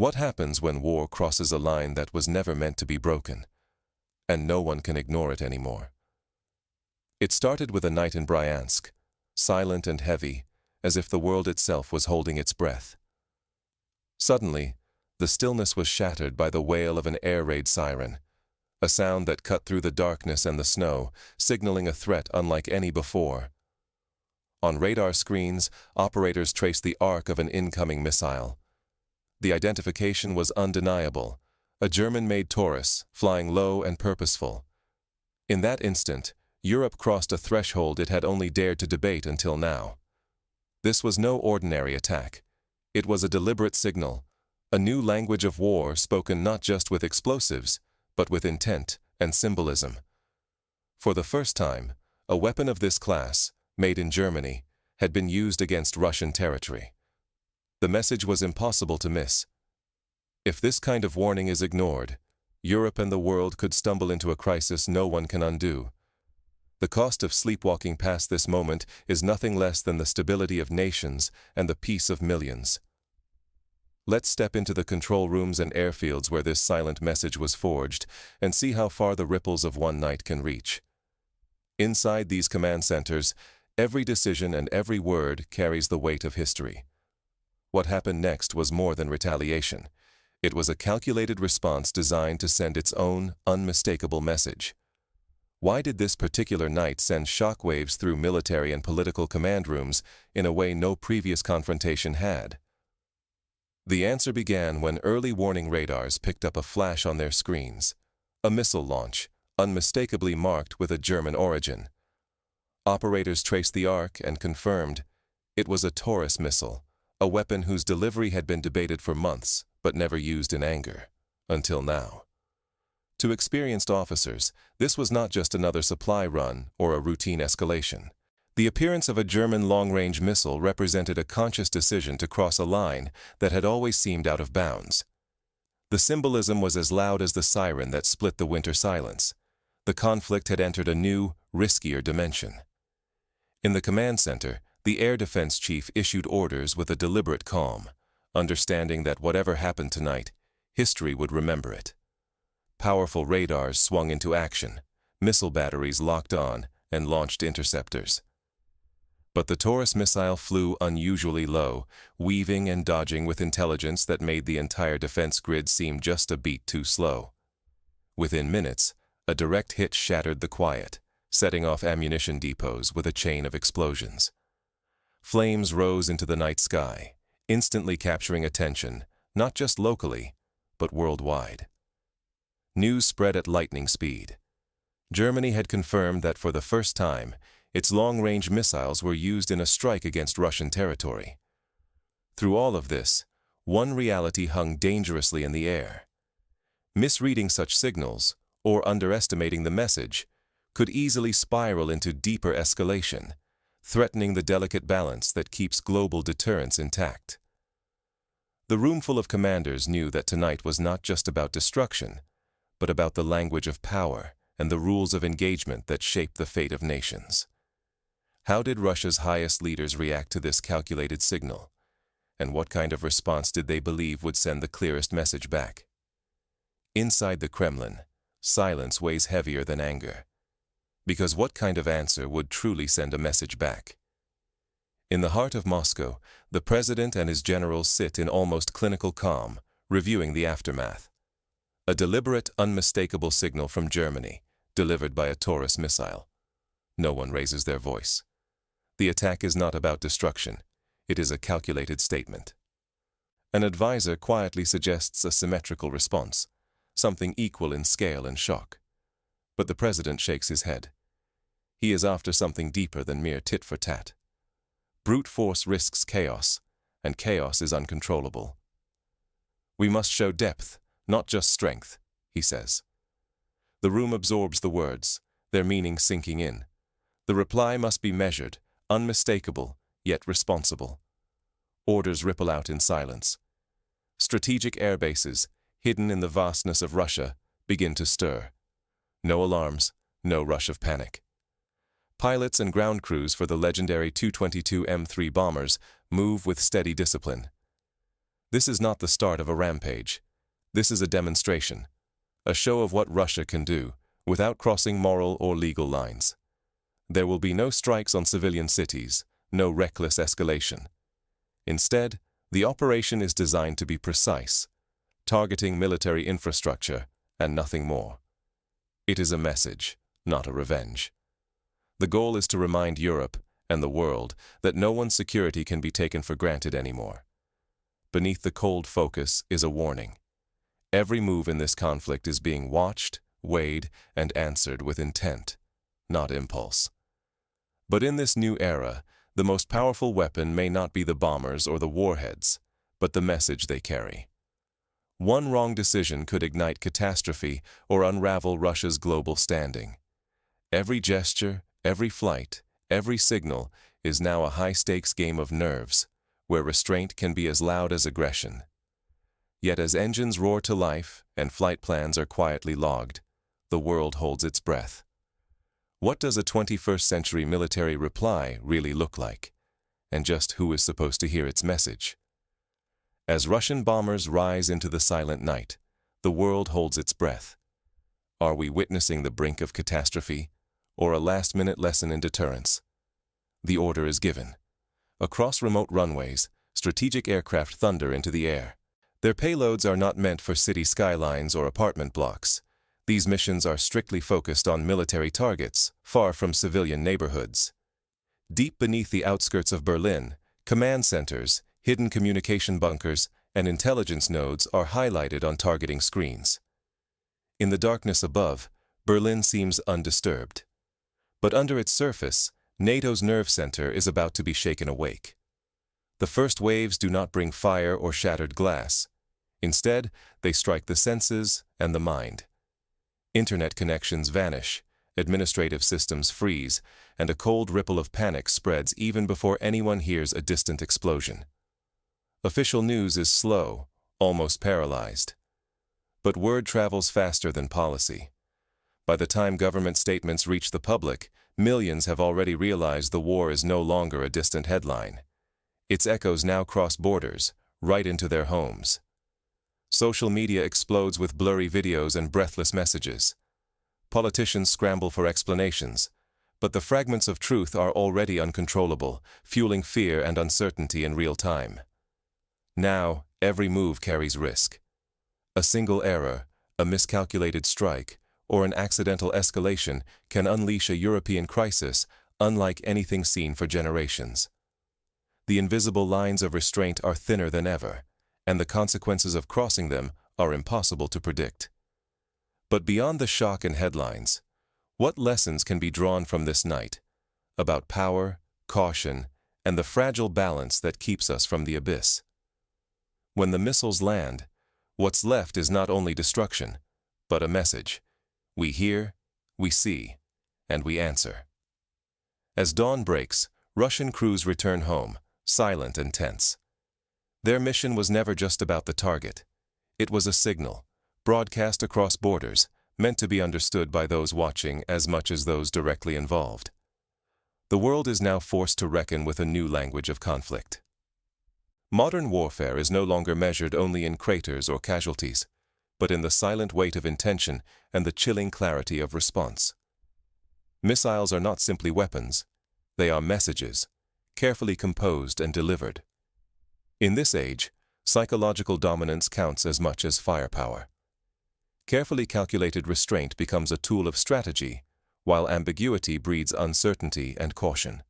What happens when war crosses a line that was never meant to be broken, and no one can ignore it anymore? It started with a night in Bryansk, silent and heavy, as if the world itself was holding its breath. Suddenly, the stillness was shattered by the wail of an air raid siren, a sound that cut through the darkness and the snow, signaling a threat unlike any before. On radar screens, operators traced the arc of an incoming missile. The identification was undeniable, a German-made Taurus, flying low and purposeful. In that instant, Europe crossed a threshold it had only dared to debate until now. This was no ordinary attack. It was a deliberate signal, a new language of war spoken not just with explosives, but with intent and symbolism. For the first time, a weapon of this class, made in Germany, had been used against Russian territory. The message was impossible to miss. If this kind of warning is ignored, Europe and the world could stumble into a crisis no one can undo. The cost of sleepwalking past this moment is nothing less than the stability of nations and the peace of millions. Let's step into the control rooms and airfields where this silent message was forged and see how far the ripples of one night can reach. Inside these command centers, every decision and every word carries the weight of history. What happened next was more than retaliation. It was a calculated response designed to send its own, unmistakable message. Why did this particular night send shockwaves through military and political command rooms in a way no previous confrontation had? The answer began when early warning radars picked up a flash on their screens, a missile launch, unmistakably marked with a German origin. Operators traced the arc and confirmed it was a Taurus missile, a weapon whose delivery had been debated for months but never used in anger, until now. To experienced officers, this was not just another supply run or a routine escalation. The appearance of a German long-range missile represented a conscious decision to cross a line that had always seemed out of bounds. The symbolism was as loud as the siren that split the winter silence. The conflict had entered a new, riskier dimension. In the command center, the air defense chief issued orders with a deliberate calm, understanding that whatever happened tonight, history would remember it. Powerful radars swung into action, missile batteries locked on, and launched interceptors. But the Taurus missile flew unusually low, weaving and dodging with intelligence that made the entire defense grid seem just a beat too slow. Within minutes, a direct hit shattered the quiet, setting off ammunition depots with a chain of explosions. Flames rose into the night sky, instantly capturing attention, not just locally, but worldwide. News spread at lightning speed. Germany had confirmed that for the first time, its long-range missiles were used in a strike against Russian territory. Through all of this, one reality hung dangerously in the air. Misreading such signals, or underestimating the message, could easily spiral into deeper escalation, threatening the delicate balance that keeps global deterrence intact. The roomful of commanders knew that tonight was not just about destruction, but about the language of power and the rules of engagement that shape the fate of nations. How did Russia's highest leaders react to this calculated signal? And what kind of response did they believe would send the clearest message back? Inside the Kremlin, silence weighs heavier than anger. Because what kind of answer would truly send a message back? In the heart of Moscow, the president and his generals sit in almost clinical calm, reviewing the aftermath. A deliberate, unmistakable signal from Germany, delivered by a Taurus missile. No one raises their voice. The attack is not about destruction. It is a calculated statement. An advisor quietly suggests a symmetrical response, something equal in scale and shock. But the president shakes his head. He is after something deeper than mere tit-for-tat. Brute force risks chaos, and chaos is uncontrollable. We must show depth, not just strength, he says. The room absorbs the words, their meaning sinking in. The reply must be measured, unmistakable, yet responsible. Orders ripple out in silence. Strategic air bases, hidden in the vastness of Russia, begin to stir. No alarms, no rush of panic. Pilots and ground crews for the legendary Tu-22M3 bombers move with steady discipline. This is not the start of a rampage. This is a demonstration, a show of what Russia can do, without crossing moral or legal lines. There will be no strikes on civilian cities, no reckless escalation. Instead, the operation is designed to be precise, targeting military infrastructure and nothing more. It is a message, not a revenge. The goal is to remind Europe and the world that no one's security can be taken for granted anymore. Beneath the cold focus is a warning. Every move in this conflict is being watched, weighed, and answered with intent, not impulse. But in this new era, the most powerful weapon may not be the bombers or the warheads, but the message they carry. One wrong decision could ignite catastrophe or unravel Russia's global standing. Every gesture, every flight, every signal is now a high-stakes game of nerves, where restraint can be as loud as aggression. Yet as engines roar to life and flight plans are quietly logged, the world holds its breath. What does a 21st century military reply really look like? And just who is supposed to hear its message? As Russian bombers rise into the silent night, the world holds its breath. Are we witnessing the brink of catastrophe, or a last-minute lesson in deterrence? The order is given. Across remote runways, strategic aircraft thunder into the air. Their payloads are not meant for city skylines or apartment blocks. These missions are strictly focused on military targets, far from civilian neighborhoods. Deep beneath the outskirts of Berlin, command centers, hidden communication bunkers, and intelligence nodes are highlighted on targeting screens. In the darkness above, Berlin seems undisturbed. But under its surface, NATO's nerve center is about to be shaken awake. The first waves do not bring fire or shattered glass. Instead, they strike the senses and the mind. Internet connections vanish, administrative systems freeze, and a cold ripple of panic spreads even before anyone hears a distant explosion. Official news is slow, almost paralyzed. But word travels faster than policy. By the time government statements reach the public, millions have already realized the war is no longer a distant headline. Its echoes now cross borders, right into their homes. Social media explodes with blurry videos and breathless messages. Politicians scramble for explanations, but the fragments of truth are already uncontrollable, fueling fear and uncertainty in real time. Now, every move carries risk. A single error, a miscalculated strike, or an accidental escalation can unleash a European crisis unlike anything seen for generations. The invisible lines of restraint are thinner than ever, and the consequences of crossing them are impossible to predict. But beyond the shock and headlines, what lessons can be drawn from this night about power, caution, and the fragile balance that keeps us from the abyss? When the missiles land, what's left is not only destruction, but a message. We hear, we see, and we answer. As dawn breaks, Russian crews return home, silent and tense. Their mission was never just about the target. It was a signal, broadcast across borders, meant to be understood by those watching as much as those directly involved. The world is now forced to reckon with a new language of conflict. Modern warfare is no longer measured only in craters or casualties, but in the silent weight of intention and the chilling clarity of response. Missiles are not simply weapons. They are messages, carefully composed and delivered. In this age, psychological dominance counts as much as firepower. Carefully calculated restraint becomes a tool of strategy, while ambiguity breeds uncertainty and caution.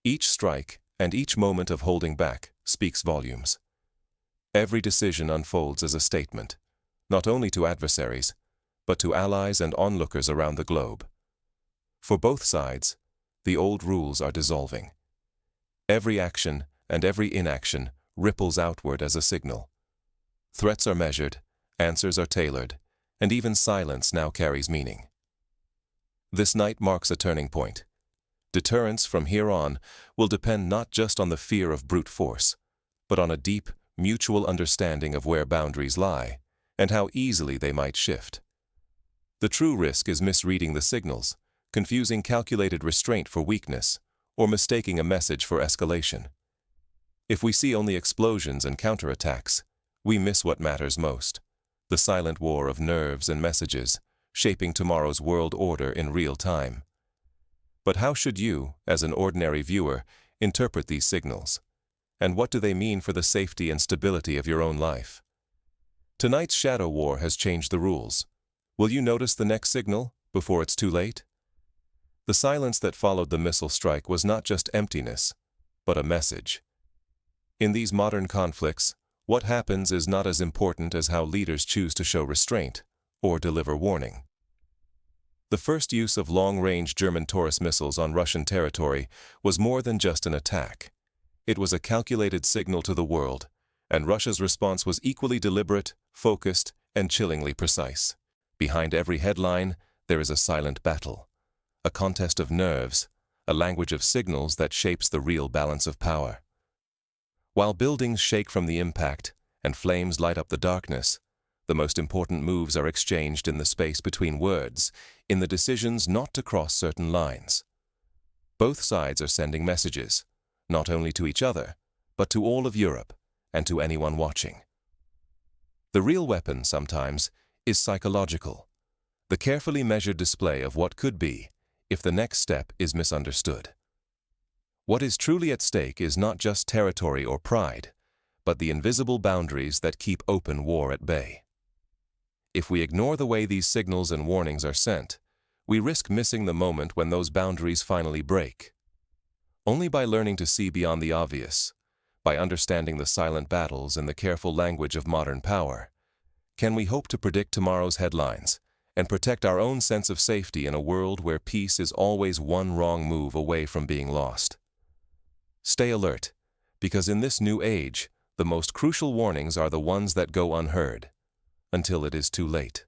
Each strike and each moment of holding back speaks volumes. Every decision unfolds as a statement, not only to adversaries, but to allies and onlookers around the globe. For both sides, the old rules are dissolving. Every action and every inaction ripples outward as a signal. Threats are measured, answers are tailored, and even silence now carries meaning. This night marks a turning point. Deterrence from here on will depend not just on the fear of brute force, but on a deep, mutual understanding of where boundaries lie and how easily they might shift. The true risk is misreading the signals, confusing calculated restraint for weakness, or mistaking a message for escalation. If we see only explosions and counterattacks, we miss what matters most: the silent war of nerves and messages, shaping tomorrow's world order in real time. But how should you, as an ordinary viewer, interpret these signals? And what do they mean for the safety and stability of your own life? Tonight's shadow war has changed the rules. Will you notice the next signal before it's too late? The silence that followed the missile strike was not just emptiness, but a message. In these modern conflicts, what happens is not as important as how leaders choose to show restraint or deliver warning. The first use of long-range German Taurus missiles on Russian territory was more than just an attack. It was a calculated signal to the world, and Russia's response was equally deliberate, focused, and chillingly precise. Behind every headline, there is a silent battle, a contest of nerves, a language of signals that shapes the real balance of power. While buildings shake from the impact and flames light up the darkness, the most important moves are exchanged in the space between words, in the decisions not to cross certain lines. Both sides are sending messages, not only to each other, but to all of Europe and to anyone watching. The real weapon, sometimes, is psychological, the carefully measured display of what could be if the next step is misunderstood. What is truly at stake is not just territory or pride, but the invisible boundaries that keep open war at bay. If we ignore the way these signals and warnings are sent, we risk missing the moment when those boundaries finally break. Only by learning to see beyond the obvious, by understanding the silent battles and the careful language of modern power, can we hope to predict tomorrow's headlines and protect our own sense of safety in a world where peace is always one wrong move away from being lost. Stay alert, because in this new age, the most crucial warnings are the ones that go unheard, until it is too late.